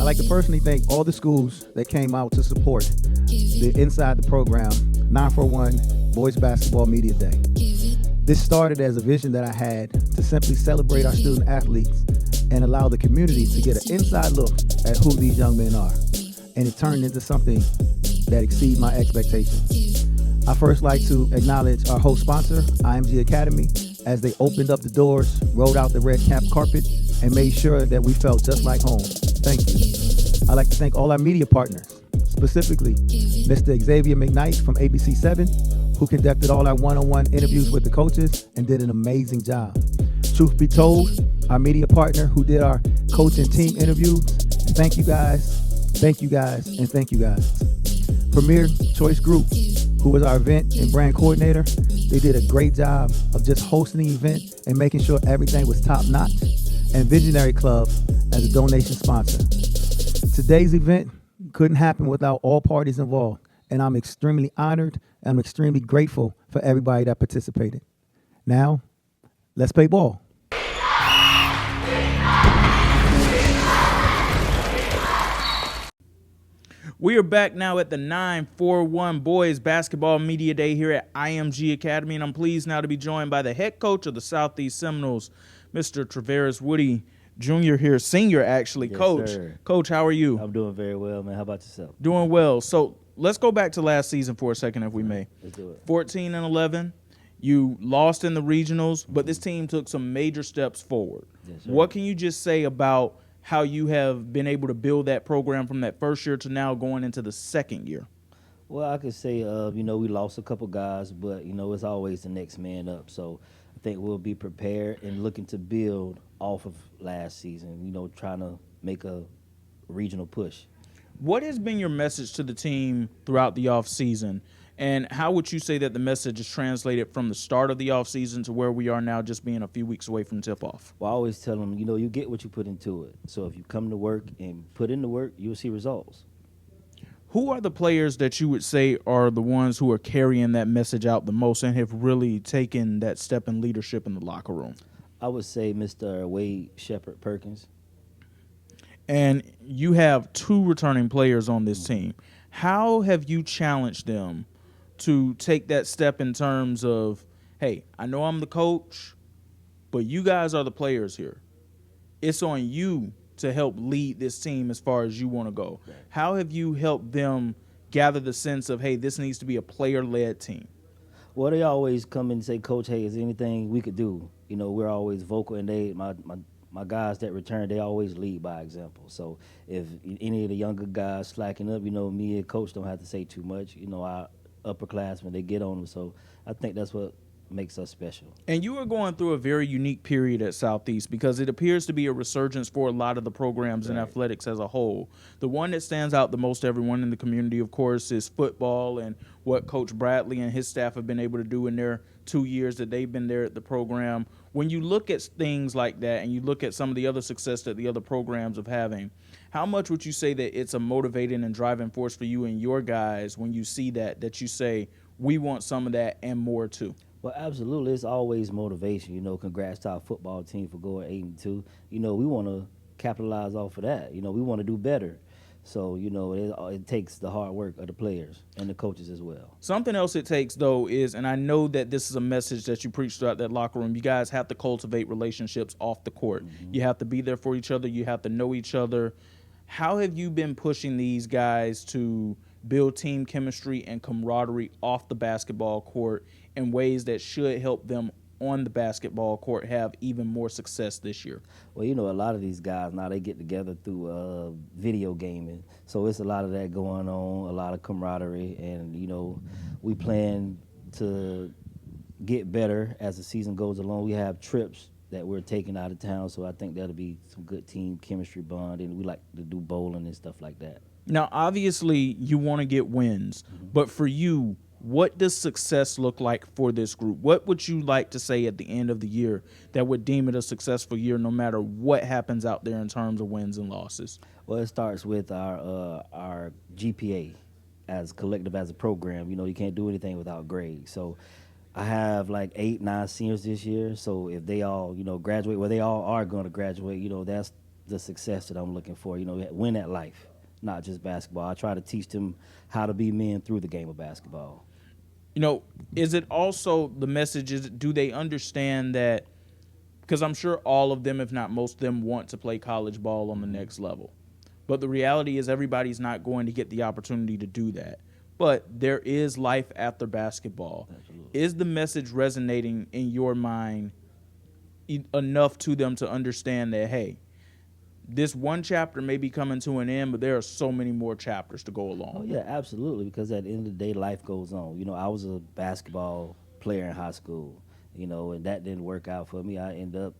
I'd like to personally thank all the schools that came out to support the Inside the Program 941 Boys Basketball Media Day. This started as a vision that I had to simply celebrate our student athletes and allow the community to get an inside look at who these young men are. And it turned into something that exceeded my expectations. I first like to acknowledge our host sponsor, IMG Academy, as they opened up the doors, rolled out the red cap carpet, and made sure that we felt just like home. Thank you. I'd like to thank all our media partners, specifically Mr. Xavier McKnight from ABC7, who conducted all our one-on-one interviews with the coaches and did an amazing job. Truth be told, our media partner who did our coach and team interviews, thank you guys, thank you guys, and thank you guys. Premier Choice Group, who was our event and brand coordinator, they did a great job of just hosting the event and making sure everything was top-notch. And Visionary Club as a donation sponsor. Today's event couldn't happen without all parties involved, and I'm extremely honored and I'm extremely grateful for everybody that participated. Now, let's play ball. We are back now at the 941 Boys Basketball Media Day here at IMG Academy, and I'm pleased now to be joined by the head coach of the Southeast Seminoles, Mr. Traveris Woody Jr. here, senior actually. Yes, Coach, sir. Coach, how are you? I'm doing very well, man. How about yourself? Doing well. So let's go back to last season for a second, if we may. Let's do it. 14-11, you lost in the regionals, but this team took some major steps forward. Yes, sir. What can you just say about how you have been able to build that program from that first year to now going into the second year? Well, I could say, we lost a couple guys, but, it's always the next man up. So I think we'll be prepared and looking to build off of last season, trying to make a regional push. What has been your message to the team throughout the offseason? And how would you say that the message is translated from the start of the offseason to where we are now, just being a few weeks away from tip-off? Well, I always tell them, you get what you put into it. So if you come to work and put in the work, you'll see results. Who are the players that you would say are the ones who are carrying that message out the most and have really taken that step in leadership in the locker room? I would say Mr. Wade Shepard Perkins. And you have two returning players on this team. How have you challenged them to take that step in terms of, hey, I know I'm the coach, but you guys are the players here. It's on you to help lead this team as far as you want to go. Right. How have you helped them gather the sense of, hey, this needs to be a player-led team? Well, they always come in and say, Coach, hey, is there anything we could do? We're always vocal, and my guys that return, they always lead by example. So if any of the younger guys slacking up, me and Coach don't have to say too much. Our upperclassmen, they get on them. So I think that's what makes us special. And you are going through a very unique period at Southeast because it appears to be a resurgence for a lot of the programs in athletics as a whole. The one that stands out the most to everyone in the community, of course, is football and what Coach Bradley and his staff have been able to do in their 2 years that they've been there at the program. When you look at things like that and you look at some of the other success that the other programs are having, how much would you say that it's a motivating and driving force for you and your guys when you see that you say, we want some of that and more too? Well, absolutely. It's always motivation. Congrats to our football team for going 8-2. We want to capitalize off of that. We want to do better. So, it takes the hard work of the players and the coaches as well. Something else it takes, though, is, and I know that this is a message that you preach throughout that locker room, you guys have to cultivate relationships off the court. Mm-hmm. You have to be there for each other. You have to know each other. How have you been pushing these guys to build team chemistry and camaraderie off the basketball court in ways that should help them on the basketball court have even more success this year? Well, a lot of these guys now, they get together through video gaming. So it's a lot of that going on, a lot of camaraderie. And, we plan to get better as the season goes along. We have trips that we're taking out of town, so I think that'll be some good team chemistry bond. And we like to do bowling and stuff like that. Now, obviously, you want to get wins, but for you, what does success look like for this group? What would you like to say at the end of the year that would deem it a successful year no matter what happens out there in terms of wins and losses? Well, it starts with our GPA as collective, as a program. You can't do anything without grades. So I have like 8, 9 seniors this year. So if they all, graduate, well, they all are going to graduate, that's the success that I'm looking for. Win at life, not just basketball. I try to teach them how to be men through the game of basketball. Is it also the messages? Do they understand that? Because I'm sure all of them, if not most of them, want to play college ball on the next level. But the reality is everybody's not going to get the opportunity to do that. But there is life after basketball. Absolutely. Is the message resonating in your mind enough to them to understand that, hey, this one chapter may be coming to an end, but there are so many more chapters to go along? Oh, yeah, absolutely, because at the end of the day, life goes on. I was a basketball player in high school, and that didn't work out for me. I ended up,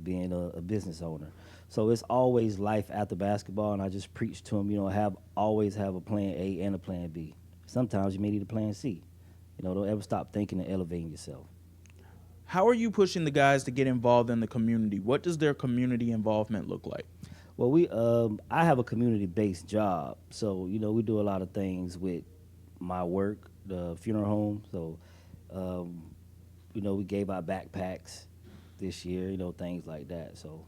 being a business owner. So it's always life after basketball, and I just preach to them, always have a plan A and a plan B. Sometimes you may need a plan C. Don't ever stop thinking and elevating yourself. How are you pushing the guys to get involved in the community? What does their community involvement look like? Well, I have a community-based job, so we do a lot of things with my work, the funeral home. So, we gave out backpacks this year, things like that. So,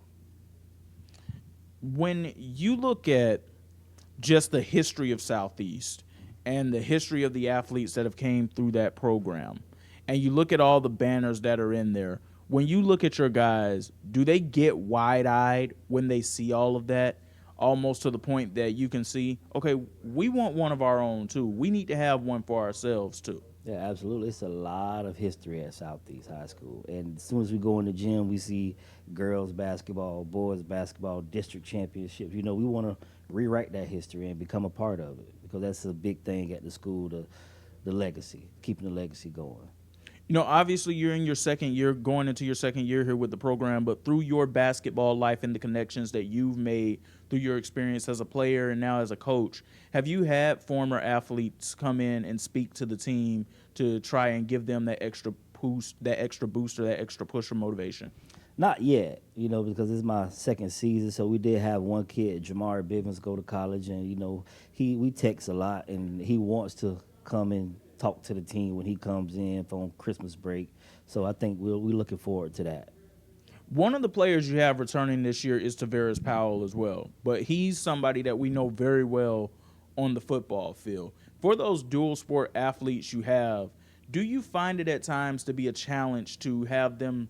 when you look at just the history of Southeast and the history of the athletes that have came through that program, and you look at all the banners that are in there, when you look at your guys, do they get wide-eyed when they see all of that, almost to the point that you can see, okay, we want one of our own too. We need to have one for ourselves too. Yeah, absolutely. It's a lot of history at Southeast High School. And as soon as we go in the gym, we see girls basketball, boys basketball, district championships. We want to rewrite that history and become a part of it, because that's a big thing at the school, the legacy, keeping the legacy going. Obviously you're in your second year, going into your second year here with the program, but through your basketball life and the connections that you've made through your experience as a player and now as a coach, have you had former athletes come in and speak to the team to try and give them that extra boost, that extra booster, that extra push or motivation? Not yet, because it's my second season. So we did have one kid, Jamari Bivens, go to college, and we text a lot, and he wants to come and talk to the team when he comes in from Christmas break. So I think we're looking forward to that. One of the players you have returning this year is Tavares Powell as well, but he's somebody that we know very well on the football field. For those dual sport athletes you have, do you find it at times to be a challenge to have them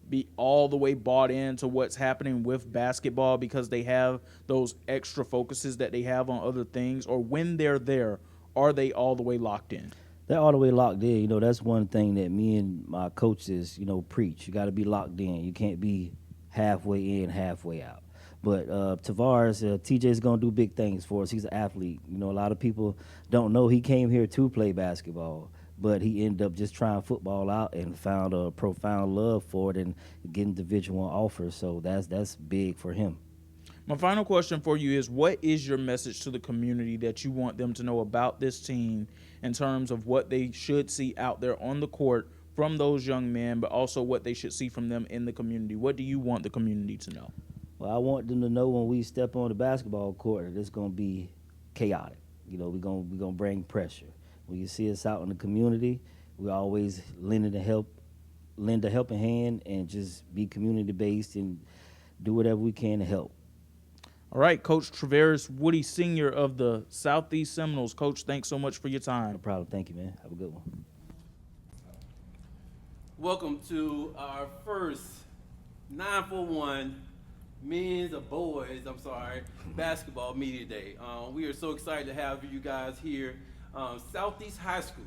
be all the way bought into what's happening with basketball because they have those extra focuses that they have on other things? Or when they're there, are they all the way locked in? They're all the way locked in. That's one thing that me and my coaches, preach. You got to be locked in. You can't be halfway in, halfway out. But Tavares, TJ's going to do big things for us. He's an athlete. A lot of people don't know he came here to play basketball, but he ended up just trying football out and found a profound love for it and getting Division I offers. So that's big for him. My final question for you is, what is your message to the community that you want them to know about this team in terms of what they should see out there on the court from those young men, but also what they should see from them in the community? What do you want the community to know? Well, I want them to know when we step on the basketball court, it's going to be chaotic. We're going to bring pressure. When you see us out in the community, we always lend a helping hand and just be community-based and do whatever we can to help. All right, Coach Tavares Woody Sr. of the Southeast Seminoles. Coach, thanks so much for your time. No problem. Thank you, man. Have a good one. Welcome to our first 941 basketball media day. We are so excited to have you guys here. Southeast High School.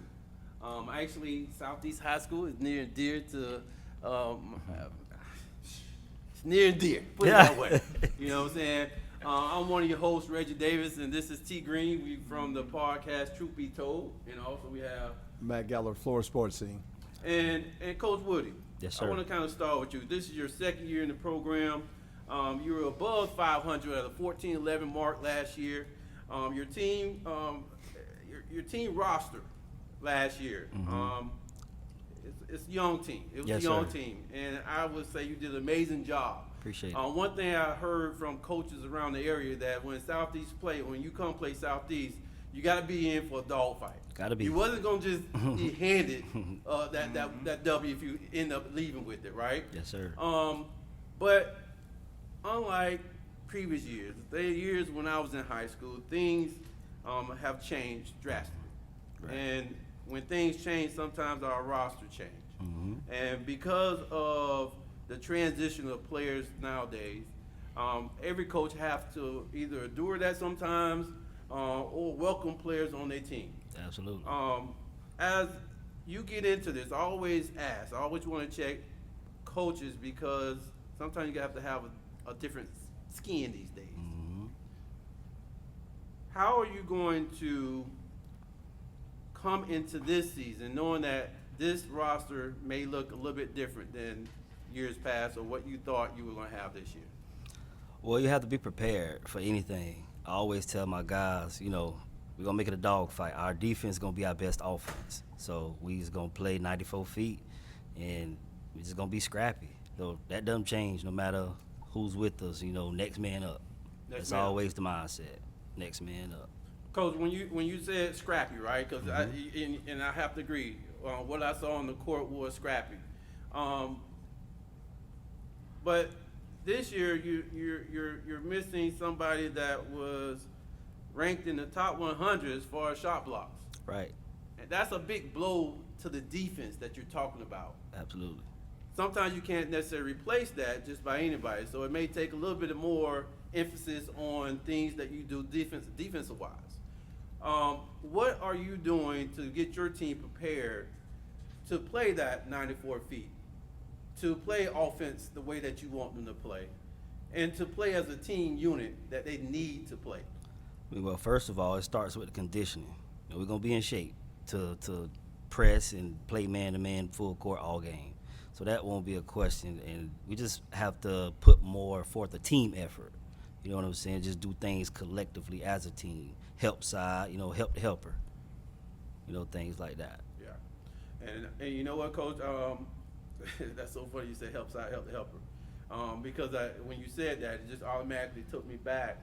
Actually, Southeast High School is near and dear to, it's near and dear, put it that way. You know what I'm saying? I'm one of your hosts, Reggie Davis, and this is T. Green. We from the podcast Truth Be Told, and also we have Matt Geller, Florida Sports Scene. And Coach Woody. Yes, sir. I want to kind of start with you. This is your second year in the program. You were above 500 at a 14-11 mark last year. Your team roster last year. It's a young team. It was yes, a young sir. team, and I would say you did an amazing job. Appreciate it. One thing I heard from coaches around the area that when you come play Southeast, you got to be in for a dogfight. Got to be. You wasn't gonna just be handed that W if you end up leaving with it, right? Yes, sir. But unlike previous years, the years when I was in high school, things have changed drastically. Right. And when things change, sometimes our roster change. Mm-hmm. And because of the transition of players nowadays, every coach has to either endure that sometimes or welcome players on their team. Absolutely. As you get into this, I always ask, I always want to check coaches because sometimes you have to have a different skin these days. Mm-hmm. How are you going to come into this season knowing that this roster may look a little bit different than years past or what you thought you were going to have this year? Well, you have to be prepared for anything. I always tell my guys, we're going to make it a dogfight. Our defense is going to be our best offense. So we just going to play 94 feet, and we're just going to be scrappy. So that doesn't change no matter who's with us, next man up. That's man up. always the mindset, next man up. Coach, when you said scrappy, right? Because and I have to agree, what I saw on the court was scrappy. But this year you're missing somebody that was ranked in the top 100 as far as shot blocks. Right. And that's a big blow to the defense that you're talking about. Absolutely. Sometimes you can't necessarily replace that just by anybody. So it may take a little bit more emphasis on things that you do defensive-wise. What are you doing to get your team prepared to play that 94 feet, to play offense the way that you want them to play, and to play as a team unit that they need to play? Well, first of all, it starts with the conditioning. We're going to be in shape to press and play man-to-man full court all game. So that won't be a question. And we just have to put more forth a team effort. You know what I'm saying? Just do things collectively as a team. Help side, help the helper. Things like that. Yeah. And you know what, Coach? That's so funny you said help side, help the helper. Because when you said that, it just automatically took me back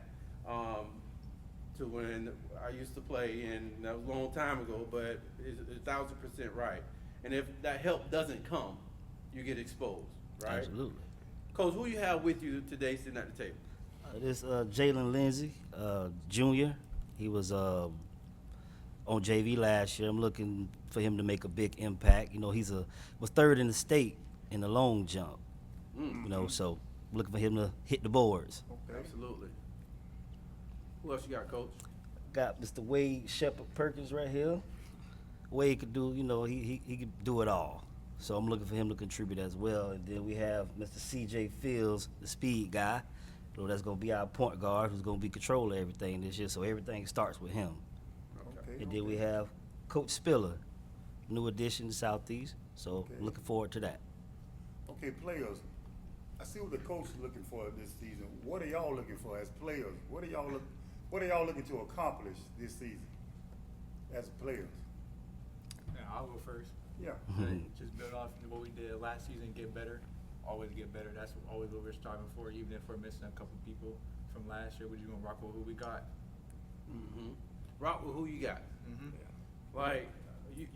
to when I used to play, and that was a long time ago, but it's 1,000% right. And if that help doesn't come, you get exposed, right? Absolutely. Coach, who you have with you today sitting at the table? This Jalen Lindsey, Jr. He was on JV last year. I'm looking for him to make a big impact. He's was third in the state in the long jump. So looking for him to hit the boards. Okay. Absolutely. Who else you got, Coach? Got Mr. Wade Shepard Perkins right here. Wade could do, he could do it all. So I'm looking for him to contribute as well. And then we have Mr. C.J. Fields, the speed guy. That's going to be our point guard who's going to be controlling everything this year. So everything starts with him. Okay. And then we have Coach Spiller, new addition to Southeast. So looking forward to that. Okay, players. I see what the coach is looking for this season. What are y'all looking for as players? What are y'all looking to accomplish this season as players? Yeah, I'll go first. Yeah. Just build off what we did last season, get better, always get better. That's always what we're striving for. Even if we're missing a couple people from last year, we're just gonna rock with who we got. Mm-hmm. Rock with who you got. Mm-hmm. Like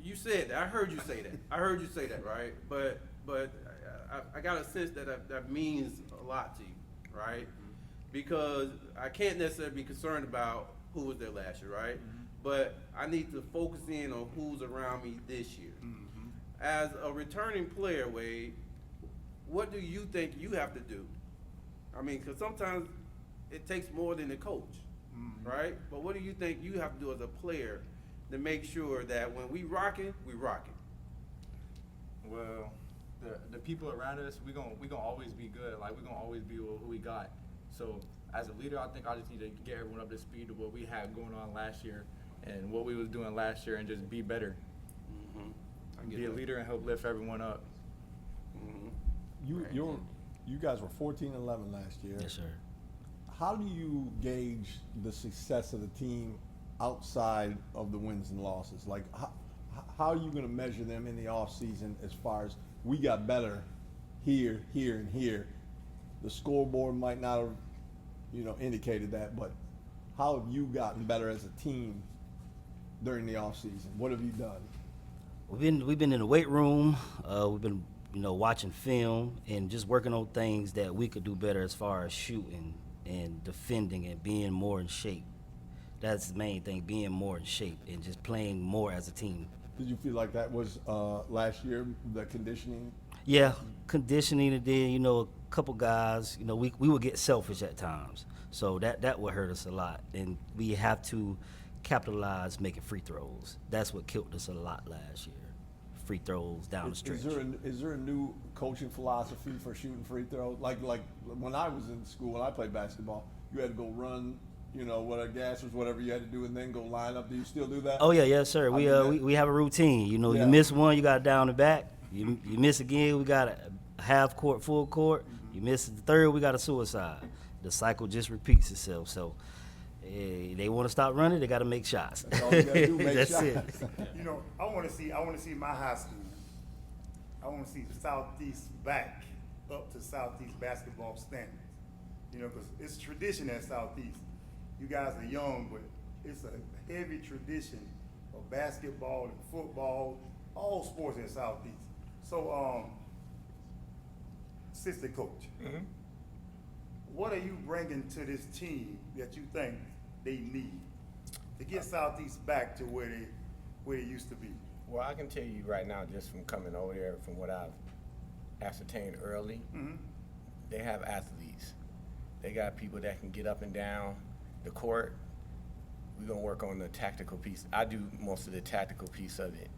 you said that. I heard you say that. I heard you say that, right? But I got a sense that means a lot to you, right? Because I can't necessarily be concerned about who was there last year, right? But I need to focus in on who's around me this year. As a returning player, Wade, what do you think you have to do? I mean, because sometimes it takes more than a coach, right? But what do you think you have to do as a player to make sure that when we rocking, we rocking? Well, the people around us, we gonna always be good. Like we gonna always be who we got. So as a leader, I think I just need to get everyone up to speed to what we had going on last year and what we was doing last year, and just be better. Be a leader and help lift everyone up. You guys were 14-11 last year. Yes, sir. How do you gauge the success of the team outside of the wins and losses? Like, how are you going to measure them in the off season as far as we got better here, and here? The scoreboard might not have, indicated that, but how have you gotten better as a team during the off season? What have you done? We've been in the weight room. We've been watching film and just working on things that we could do better as far as shooting, and defending and being more in shape. That's the main thing, being more in shape and just playing more as a team. Did you feel like that was last year, the conditioning? Yeah, conditioning, and then, a couple guys, we would get selfish at times. So that would hurt us a lot. And we have to capitalize making free throws. That's what killed us a lot last year. Free throws down the stretch. Is there a new coaching philosophy for shooting free throws? Like when I was in school, when I played basketball, you had to go run, whatever gassers, whatever you had to do, and then go line up. Do you still do that? Oh yeah, yes sir. We have a routine. Yeah. You miss one, you got it down the back. You miss again, we got a half court, full court. You miss the third, we got a suicide. The cycle just repeats itself. So they want to stop running, they got to make shots. That's all you got to do, make That's shots. it. I want to see my high school. I want to see Southeast back up to Southeast basketball standards. Because it's tradition at Southeast. You guys are young, but it's a heavy tradition of basketball and football, all sports at Southeast. So, assistant coach, what are you bringing to this team that you think they need to get Southeast back to where they used to be? Well, I can tell you right now, just from coming over there, from what I've ascertained early, they have athletes. They got people that can get up and down the court. We're gonna work on the tactical piece. I do most of the tactical piece of it.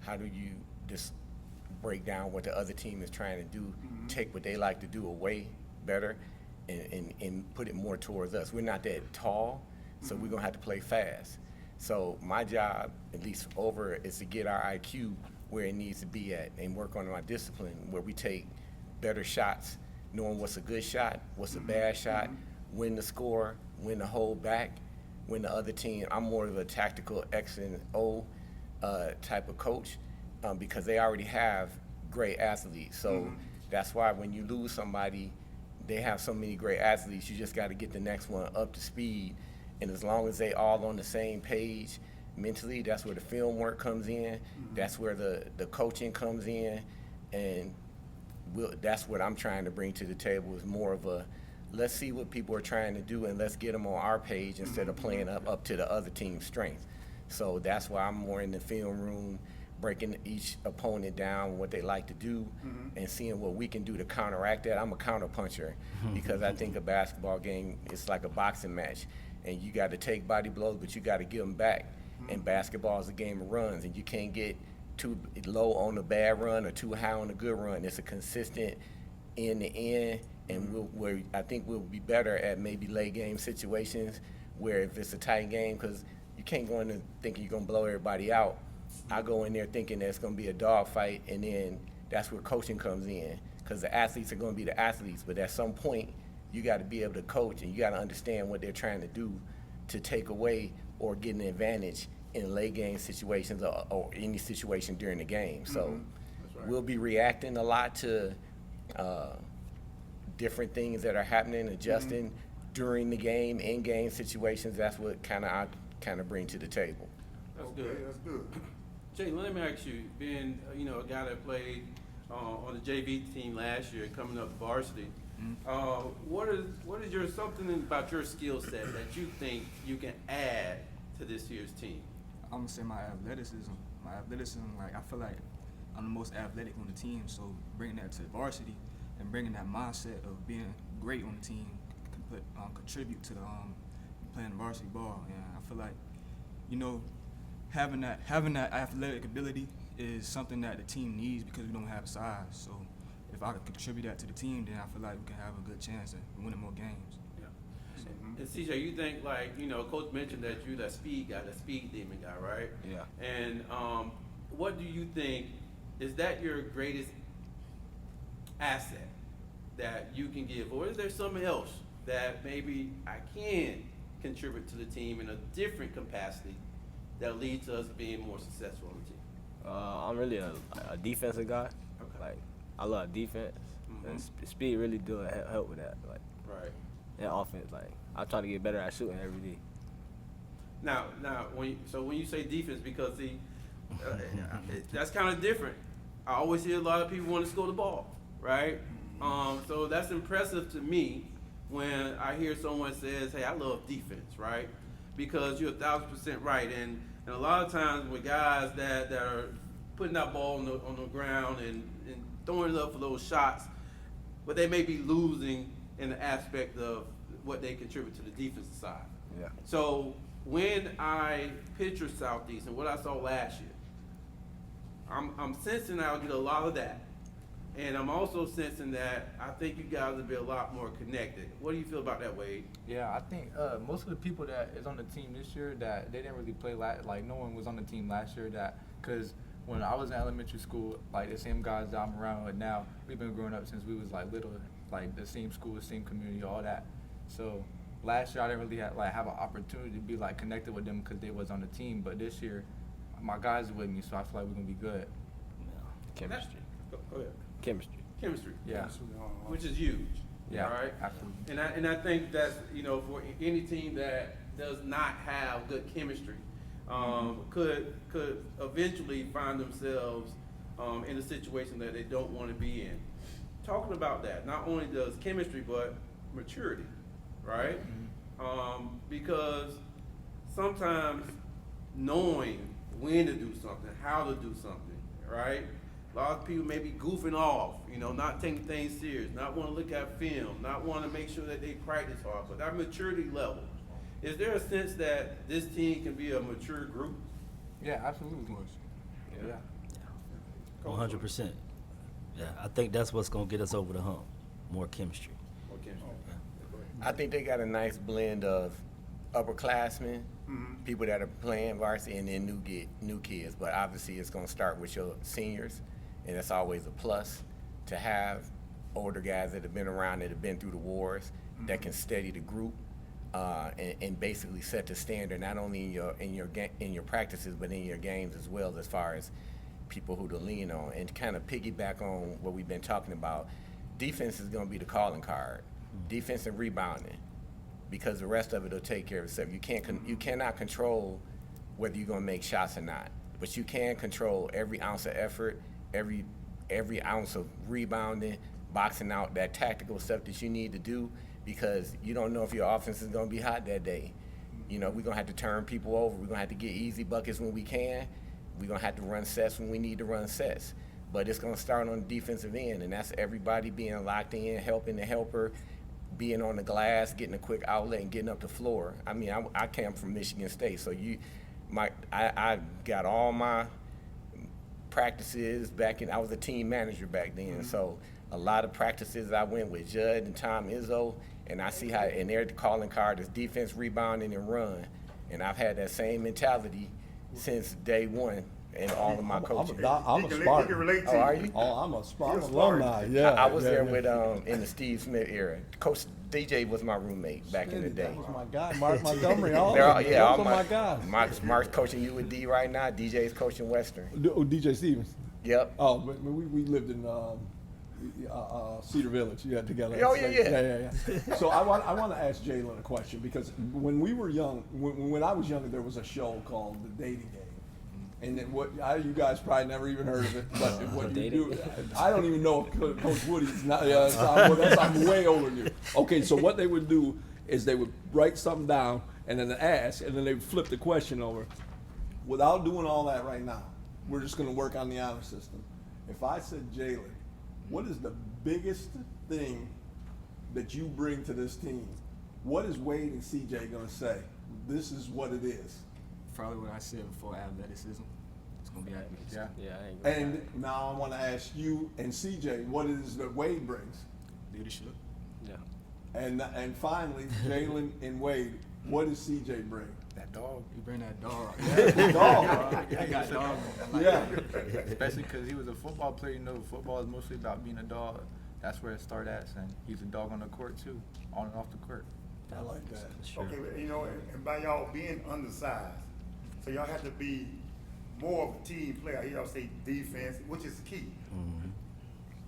How do you just break down what the other team is trying to do, take what they like to do away better, and put it more towards us. We're not that tall, so we're gonna have to play fast. So my job, at least over, is to get our IQ where it needs to be at and work on my discipline, where we take better shots, knowing what's a good shot, what's a bad shot, when to score, when to hold back, when the other team. I'm more of a tactical X and O type of coach because they already have great athletes. So that's why when you lose somebody, they have so many great athletes, you just got to get the next one up to speed. And as long as they all on the same page mentally, that's where the film work comes in. That's where the coaching comes in. And that's what I'm trying to bring to the table, is more of a, let's see what people are trying to do and let's get them on our page instead of playing up to the other team's strength. So that's why I'm more in the film room, breaking each opponent down, what they like to do, and seeing what we can do to counteract that. I'm a counter puncher because I think a basketball game is like a boxing match, and you got to take body blows, but you got to give them back. And basketball is a game of runs, and you can't get too low on the bad run or too high on the good run. It's a consistent end to end, and I think we'll be better at maybe late game situations where if it's a tight game, because you can't go in there thinking you're going to blow everybody out. I go in there thinking that it's going to be a dogfight, and then that's where coaching comes in, because the athletes are going to be the athletes. But at some point, you got to be able to coach, and you got to understand what they're trying to do to take away or get an advantage in late game situations or any situation during the game. So we'll be reacting a lot to different things that are happening, adjusting during the game, in-game situations. That's what I bring to the table. That's Okay, good. that's good. Jay, let me ask you, being a guy that played on the JV team last year, coming up varsity, what is your something about your skill set that you think you can add to this year's team? I'm gonna say my athleticism. Like I feel like I'm the most athletic on the team. So bringing that to varsity and bringing that mindset of being great on the team can contribute to playing varsity ball. And I feel like, having that athletic ability is something that the team needs because we don't have size. So if I can contribute that to the team, then I feel like we can have a good chance at winning more games. Yeah. And CJ, you think Coach mentioned that you're that speed guy, that speed demon guy, right? Yeah. And what do you think, is that your greatest asset that you can give? Or is there something else that maybe I can contribute to the team in a different capacity that leads to us being more successful on the team? I'm really a defensive guy. Okay. Like, I love defense, and speed really do help with that. Like, Right. and offense, like, I try to get better at shooting every day. Now, when you say defense, because see, that's kind of different. I always hear a lot of people want to score the ball, right? So that's impressive to me when I hear someone says, "Hey, I love defense," right? Because you're 1,000% right, and a lot of times with guys that are putting that ball on the ground and throwing it up for those shots, but they may be losing in the aspect of what they contribute to the defensive side. Yeah. So when I picture Southeast and what I saw last year, I'm sensing I'll get a lot of that. And I'm also sensing that I think you guys will be a lot more connected. What do you feel about that, Wade? Yeah, I think most of the people that is on the team this year that they didn't really play like no one was on the team last year because when I was in elementary school, like the same guys that I'm around with now, we've been growing up since we was like little, like the same school, the same community, all that. So last year I didn't really have an opportunity to be like connected with them because they was on the team. But this year, my guys are with me, so I feel like we're gonna be good. Chemistry. Go ahead. Chemistry. Yeah. Which is huge. Yeah. All right. Absolutely. And I think that's, for any team that does not have good chemistry, could eventually find themselves in a situation that they don't want to be in. Talking about that, not only does chemistry but maturity, right? Because sometimes knowing when to do something, how to do something, right? A lot of people may be goofing off, not taking things serious, not want to look at film, not want to make sure that they practice hard. But that maturity level, is there a sense that this team can be a mature group? Yeah, absolutely. Yeah. 100%. Yeah, I think that's what's gonna get us over the hump. More chemistry. I think they got a nice blend of upperclassmen, people that are playing varsity, and then new kids. But obviously, it's going to start with your seniors, and it's always a plus to have older guys that have been around, that have been through the wars, that can steady the group and basically set the standard not only in your practices but in your games as well, as far as people who to lean on. And kind of piggyback on what we've been talking about, defense is going to be the calling card. Defense and rebounding, because the rest of it will take care of itself. You cannot control whether you're going to make shots or not, but you can control every ounce of effort, every ounce of rebounding, boxing out, that tactical stuff that you need to do, because you don't know if your offense is going to be hot that day. We're going to have to turn people over. We're going to have to get easy buckets when we can. We're going to have to run sets when we need to run sets. But it's going to start on the defensive end, and that's everybody being locked in, helping the helper, being on the glass, getting a quick outlet, and getting up the floor. I mean, I came from Michigan State, so I got all my practices back in. I was a team manager back then, so a lot of practices I went with Judd and Tom Izzo, and I see how, and their calling card is defense, rebounding, and run. And I've had that same mentality since day one. And all of my coaches. I'm a Spartan. Oh, are you? Oh, I'm a Spartan alumni. Yeah. I was there with in the Steve Smith era. Coach DJ was my roommate back in the day. That was my guy, Mark Montgomery. All my guys. Mark's coaching you with D right now. DJ's coaching Western. DJ Stevens. Yep. Oh, but we lived in Cedar Village. Yeah, together. Oh yeah. So I want to ask Jalen a question, because when we were young, when I was younger, there was a show called The Dating Game. And then you guys probably never even heard of it, but what you do, I don't even know if Coach Woody's not. I'm way older than you. Okay, so what they would do is they would write something down and then ask, and then they would flip the question over. Without doing all that right now, we're just going to work on the honor system. If I said, Jalen, what is the biggest thing that you bring to this team? What is Wade and CJ going to say? This is what it is. Probably what I said before, athleticism. It's gonna be athleticism. Yeah, I ain't gonna And lie. now I want to ask you and CJ what it is that Wade brings. Leadership. Yeah. And finally, Jalen and Wade, what does CJ bring? That dog. You bring that dog. The dog. I got dog. Yeah. Especially because he was a football player. Football is mostly about being a dog. That's where it started at, and he's a dog on the court too, on and off the court. I like that. Sure. Okay, and by y'all being undersized, so y'all have to be more of a team player. I hear y'all say defense, which is key.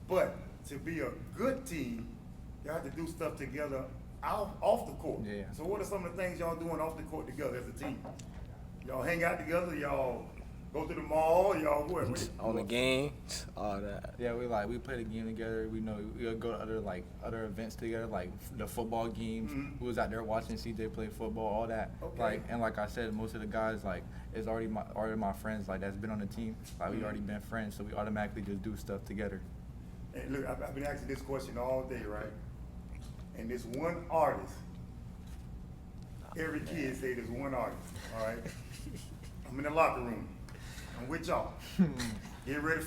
But to be a good team, y'all have to do stuff together off the court. Yeah. So what are some of the things y'all doing off the court together as a team? Y'all hang out together, y'all Go to the mall, y'all. What? On the game, all that. Yeah, we play the game together. We know we go to other events together, like the football games. We was out there watching CJ play football, all that. Okay. Like I said, most of the guys is already my friends that's been on the team. We already been friends, so we automatically just do stuff together. And look, I've been asking this question all day, right? And this one artist, every kid say there's one artist, all right? I'm in the locker room. I'm with y'all. Get ready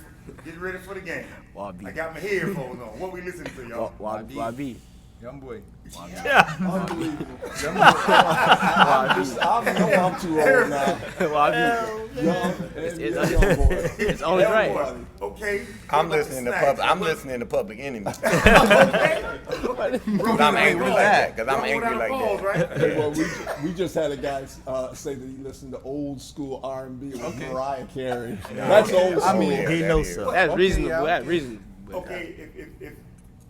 for the game. YB. I got my headphones on. What we listening to, y'all? YB. Young boy. Unbelievable. I know I'm too old now. YB. Young boy. It's only Young right. boy. Okay. I'm what about listening the to snacks? Public Enemy. Okay. Cause I'm angry like that. Hey, well, we just had a guy say that he listened to old school R&B with Mariah Carey. That's old school. I mean, He knows so. That's Okay, reasonable. yeah, That's okay. reasonable. Okay, if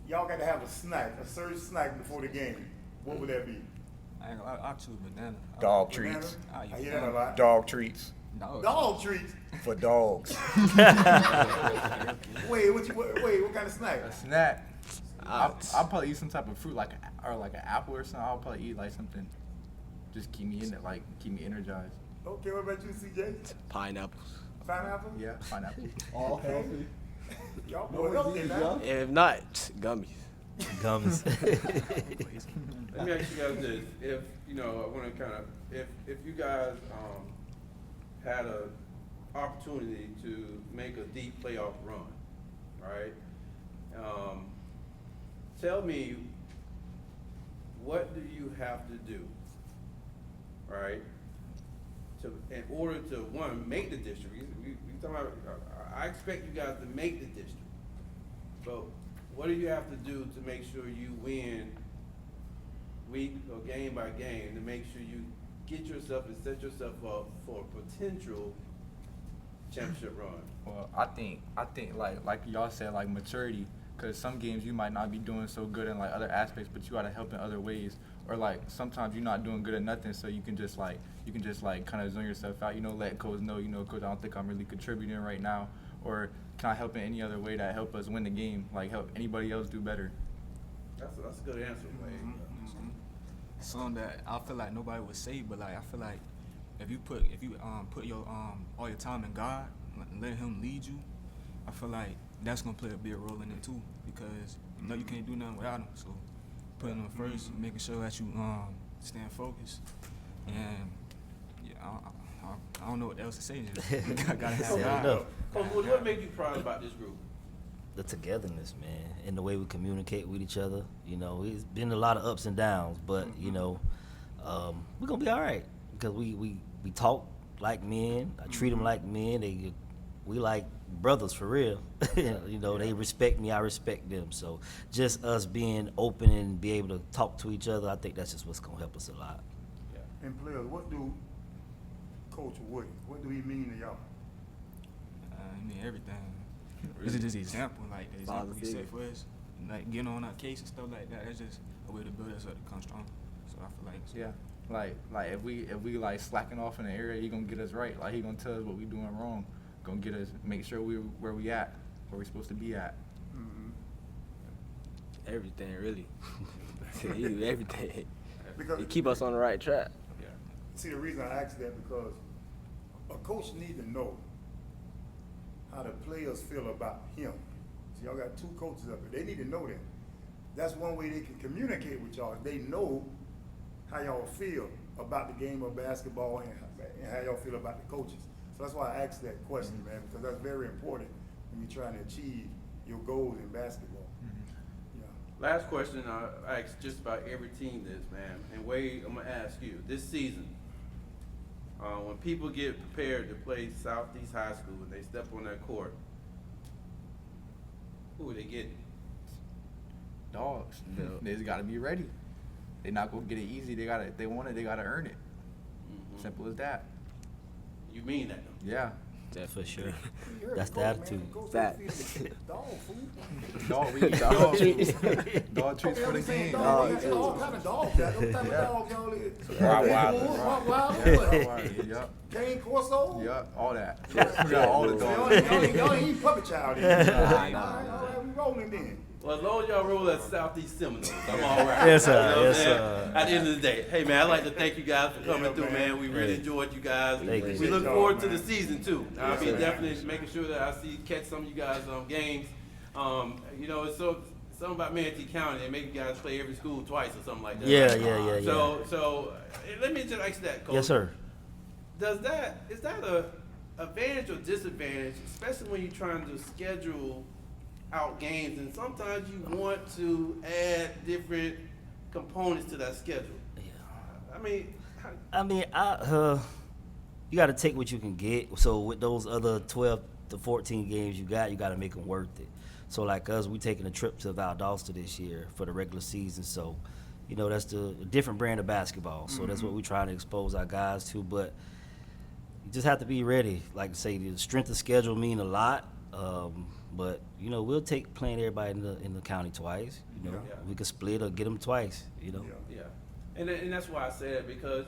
y'all got to have a snack, a certain snack before the game, what would that be? I choose banana. Dog Banana? treats. I hear that a lot. Dog treats Dog treats. for dogs. Wait, what kind of snack? A snack. I'll probably eat some type of fruit like an apple or something. I'll probably eat like something. Just keep me in it, like keep me energized. Okay, what about you, CJ? Pineapples. Pineapple? Yeah, pineapple. All healthy. Y'all No boy healthy disease, now. yeah? If not, gummies. Gums. Let me ask you guys this: if I want to kind of, if you guys had a opportunity to make a deep playoff run, right? Tell me, what do you have to do, right, in order to make the district? We talking about. I expect you guys to make the district, but what do you have to do to make sure you win week or game by game, to make sure you get yourself and set yourself up for a potential championship run? Well, I think like y'all said, like maturity, because some games you might not be doing so good in like other aspects, but you gotta help in other ways. Or like sometimes you're not doing good at nothing, so you can just kind of zone yourself out. Let coach know, coach, I don't think I'm really contributing right now, or can I help in any other way that help us win the game, like help anybody else do better. That's a good answer, man. Something that I feel like nobody would say, but like I feel like if you put your all your time in God and let Him lead you, I feel like that's gonna play a big role in it too, because you can't do nothing without Him. So putting Him first, making sure that you staying focused, and yeah, I don't know what else to say. Just gotta have Say God. enough. What made you proud about this group? The togetherness, man, and the way we communicate with each other. It's been a lot of ups and downs, but we're gonna be all right because we talk like men. I treat them like men. We like brothers for real. They respect me, I respect them. So just us being open and be able to talk to each other, I think that's just what's gonna help us a lot. And players, what do Coach Wood, what do he mean to y'all? I mean everything. This is just an example, like the example he set for us, like getting on our case and stuff like that. That's just a way to build us up to come stronger. So I feel like Yeah, like if we like slacking off in the area, he gonna get us right. Like he gonna tell us what we doing wrong, gonna get us, make sure we where we supposed to be at. Everything, really. He do everything. Because He keep us on the right track. see, the reason I ask that because a coach need to know how the players feel about him. So y'all got two coaches up here. They need to know that. That's one way they can communicate with y'all. They know how y'all feel about the game of basketball and how y'all feel about the coaches. So that's why I asked that question, man, because that's very important when you're trying to achieve your goals in basketball. Yeah. Last question I ask just about every team this, man. And Wade, I'm gonna ask you, this season, when people get prepared to play Southeast High School and they step on that court, who are they getting? Dogs. They just gotta be ready. They're not gonna get it easy. If they want it, they gotta earn it. Simple as that. You mean that though? Yeah. For sure. That's the attitude. Facts. Dog food. Dog, we eat dog treats. Dog treats for the game. Dog, all kind of dogs. What type of dog y'all is? Rottweiler. Yup. Cane Corso? Yup. All that. We got all the dogs. Y'all ain't eat puppet child. All right, we rolling then. Well, as long as y'all roll at Southeast Seminoles, I'm all right. Yes, sir. You know what I'm Yes, saying? sir. At the end of the day, hey man, I'd like to thank you guys for coming Yeah, through, man. We really enjoyed you guys. Thank you. We look Appreciate forward y'all, to the man. season too. I'll be sir. definitely making sure that I catch some of you guys games. You know, it's something about Manatee County. They make you guys play every school twice or something like that. Yeah, right? yeah. So let me just ask that, Coach. Yes, sir. Is that a advantage or disadvantage, especially when you're trying to schedule out games, and sometimes you want to add different components to that schedule? I mean, You got to take what you can get. So with those other 12 to 14 games you got to make them worth it. So like us, we taking a trip to Valdosta this year for the regular season. So, you know, that's a different brand of basketball. So that's what we're trying to expose our guys to. But you just have to be ready. Like I say, the strength of schedule mean a lot. But you know, we'll take playing everybody in the county twice. You know, Yeah. we could split or get them twice. You know. yeah, and that's why I said it, because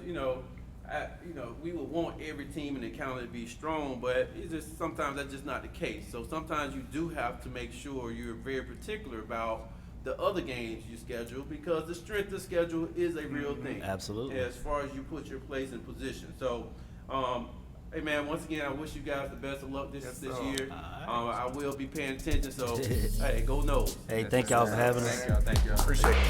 we would want every team in the county to be strong, but it's just sometimes that's just not the case. So sometimes you do have to make sure you're very particular about the other games you schedule, because the strength of schedule is a real thing. Absolutely. As far as you put your place in position. So, hey man, once again, I wish you guys the best of luck this year. I will be paying attention. So, hey, go Noles. Hey, thank y'all for having us. Thank y'all. Appreciate it.